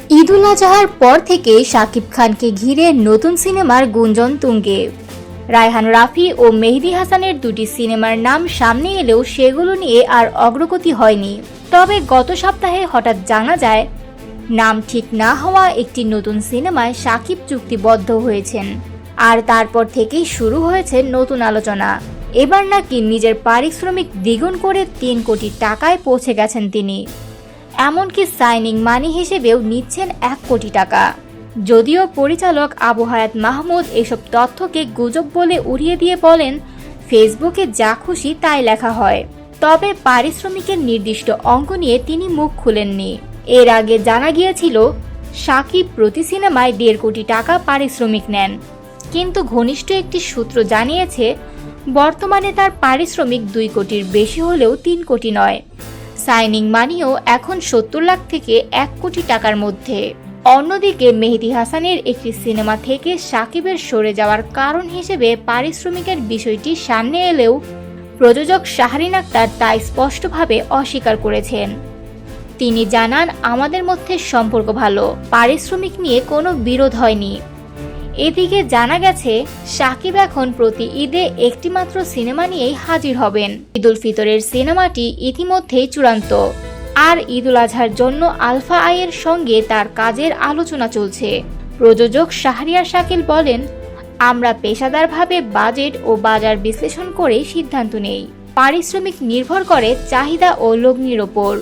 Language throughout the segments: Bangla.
ঈদ উল আজহার পর থেকে শাকিব খানকে ঘিরে নতুন সিনেমার গুঞ্জন তুঙ্গে। রায়হান রাফি ও মেহেদী হাসানের দুটি সিনেমার নাম সামনে এলেও সেগুলো নিয়ে আর অগ্রগতি হয়নি। তবে গত সপ্তাহে হঠাৎ জানা যায় নাম ঠিক না হওয়া একটি নতুন সিনেমায় শাকিব চুক্তিবদ্ধ হয়েছেন। আর তারপর থেকেই শুরু হয়েছে নতুন আলোচনা। এবার নাকি নিজের পারিশ্রমিক দ্বিগুণ করে ৩ কোটি টাকায় পৌঁছে গেছেন তিনি। এমনকি সাইনিং মানি হিসেবেও নিচ্ছেন ১ কোটি টাকা। যদিও পরিচালক আবু হায়াত মাহমুদ এসব তথ্যকে গুজব বলে উড়িয়ে দিয়ে বলেন, ফেসবুকে যা খুশি তাই লেখা হয়। তবে পারিশ্রমিকের নির্দিষ্ট অঙ্ক নিয়ে তিনি মুখ খুলেননি। এর আগে জানা গিয়েছিল শাকিব প্রতি সিনেমায় ১.৫ কোটি টাকা পারিশ্রমিক নেন। কিন্তু ঘনিষ্ঠ একটি সূত্র জানিয়েছে বর্তমানে তার পারিশ্রমিক ২ কোটির বেশি হলেও ৩ কোটি নয়। সাইনিং মানিও এখন ৭০ লাখ থেকে ১ কোটি টাকার মধ্যে। অন্যদিকে মেহেদী হাসানের একটি সিনেমা থেকে শাকিবের সরে যাওয়ার কারণ হিসেবে পারিশ্রমিকের বিষয়টি সামনে এলেও প্রযোজক শাহরিন আক্তার তা স্পষ্টভাবে অস্বীকার করেছেন। তিনি জানান, আমাদের মধ্যে সম্পর্ক ভালো, পারিশ্রমিক নিয়ে কোনো বিরোধ হয়নি। এদিকে জানা গেছে শাকিব এখন প্রতি ঈদে একটি মাত্র সিনেমা নিয়েই হাজির হবেন। ঈদ উল ফিতরের সিনেমাটি ইতিমধ্যেই চূড়ান্ত। আর ঈদ উল আজহার জন্য আলফা আইয়ের সঙ্গে তার কাজের আলোচনা চলছে। প্রযোজক শাহরিয়ার শাকিল বলেন, আমরা পেশাদারভাবে বাজেট ও বাজার বিশ্লেষণ করে সিদ্ধান্ত নেই। পারিশ্রমিক নির্ভর করে চাহিদা ও লগ্নির ওপর।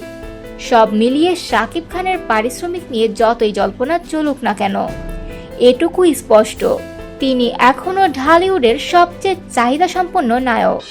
সব মিলিয়ে শাকিব খানের পারিশ্রমিক নিয়ে যতই জল্পনা চলুক না কেন, এটুকুই স্পষ্ট, তিনি এখনও ঢালিউডের সবচেয়ে চাহিদা সম্পন্ন নায়ক।